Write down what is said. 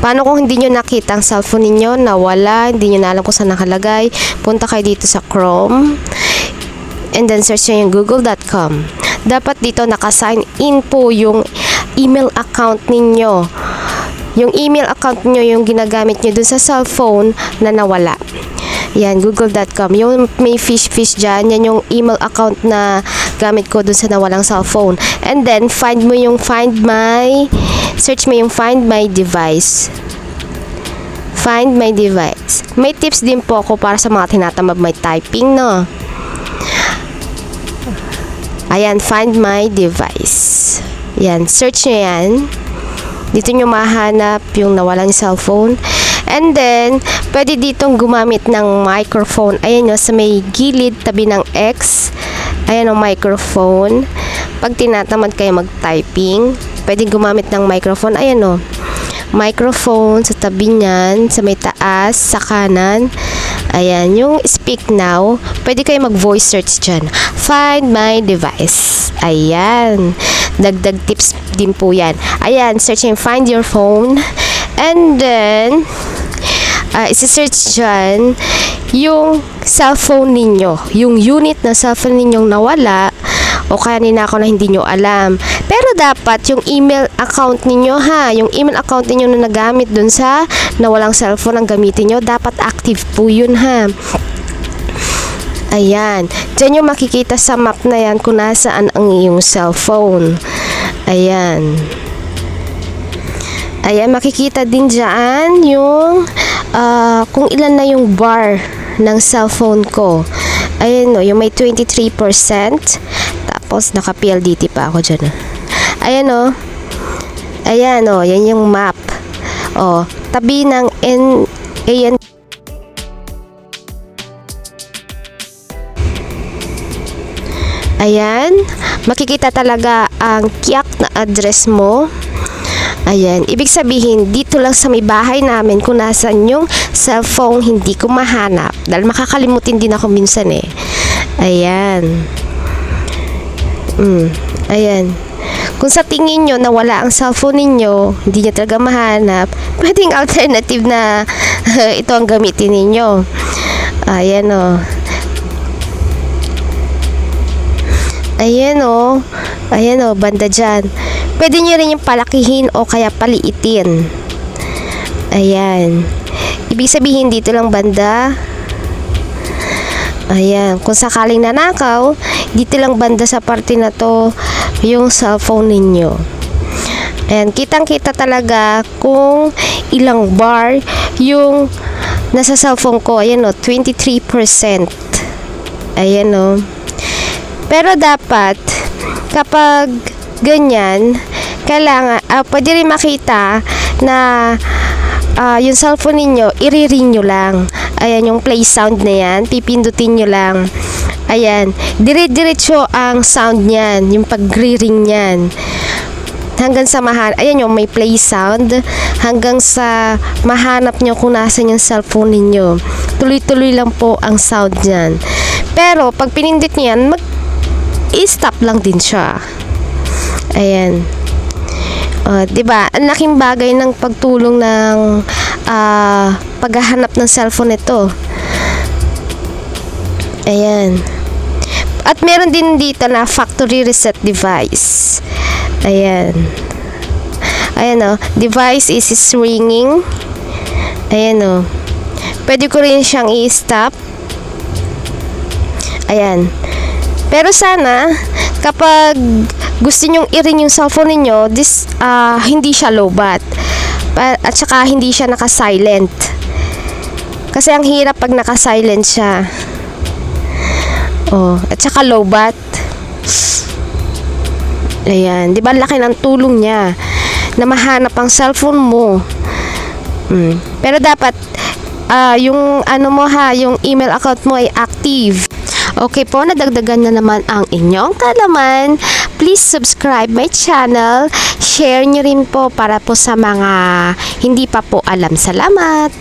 Paano kung hindi nyo nakita ang cellphone ninyo, nawala, hindi nyo na alam kung saan nakalagay? Punta kayo dito sa Chrome and then search nyo yung google.com. Dapat dito naka-sign in po yung email account ninyo. Yung email account nyo yung ginagamit nyo dun sa cellphone na nawala. Yan, google.com. Yung may fish dyan, yan yung email account na gamit ko dun sa nawalang cellphone. And then, search mo yung find my device. Find my device. May tips din po ako para sa mga tinatamad may typing, no? Ayan, find my device. Yan, search nyo yan. Dito nyo mahanap yung nawalang cellphone. And then, pwede ditong gumamit ng microphone. Ayan nyo, sa may gilid, tabi ng X. Ayan ang microphone. Pag tinatamad kayo mag-typing, pwede gumamit ng microphone. Ayan o, microphone sa tabi niyan, sa may taas, sa kanan. Ayan, yung speak now, pwede kayo mag-voice search dyan. Find my device. Ayan. Dagdag tips din po yan. Ayan, search yung find your phone. And then, isi-search dyan yung cellphone ninyo. Yung unit na cellphone ninyong nawala o kaya ninakaw na hindi nyo alam. Pero dapat yung email account ninyo yung email account ninyo na nagamit dun sa nawalang cellphone ang gamitin nyo, dapat active po yun Ayan. Diyan yung makikita sa map na yan kung nasaan ang iyong cellphone. Ayan. Ayan, makikita din dyan yung kung ilan na yung bar ng cellphone ko. Ayan o, yung may 23%. Tapos, naka-PLDT pa ako dyan. Ayan o. Ayan o, yan yung map. O, tabi ng AN. Ayan, makikita talaga ang kiyak na address mo. Ayan, ibig sabihin, dito lang sa may bahay namin kung nasan yung cellphone, hindi ko mahanap. Dahil makakalimutin din ako minsan Ayan. Ayan. Kung sa tingin nyo nawala ang cellphone ninyo, hindi nyo talaga mahanap, pwedeng alternative na ito ang gamitin ninyo. Ayan o. Ayan o. Ayan o, banda dyan. Pwede nyo rin yung palakihin o kaya paliitin. Ayan. Ibig sabihin dito lang banda. Ayan. Kung sakaling nanakaw, dito lang banda sa parte na to yung cellphone ninyo. Ayan. Kitang-kita talaga kung ilang bar yung nasa cellphone ko. Ayan o, 23%. Ayan o. Pero dapat, kapag ganyan, kailangan, pwede rin makita na yung cellphone ninyo, i-ring nyo lang. Ayan, yung play sound na yan, pipindutin nyo lang. Ayan, dire-diretso ang sound niyan, yung pag-ring niyan. Hanggang sa ayan yung may play sound, hanggang sa mahanap nyo kung nasan yung cellphone ninyo. Tuloy-tuloy lang po ang sound niyan. Pero, pag pinindit nyo yan, i-stop lang din siya. Ayan. Diba? Ang laking bagay ng pagtulong ng paghahanap ng cellphone ito. Ayan. At meron din dito na factory reset device. Ayan. Ayan o. Device is ringing. Ayan o. Pwede ko rin siyang i-stop. Ayan. Pero sana, kapag gusto nyong i-ring yung cellphone ninyo, hindi siya lowbat. At saka hindi siya naka-silent. Kasi ang hirap pag naka-silent siya. At saka lowbat. Ayan. Di ba laki ng tulong niya na mahanap ang cellphone mo. Pero dapat, yung yung email account mo ay active. Okay po, nadagdagan na naman ang inyong kaalaman. Please subscribe my channel. Share nyo rin po para po sa mga hindi pa po alam. Salamat!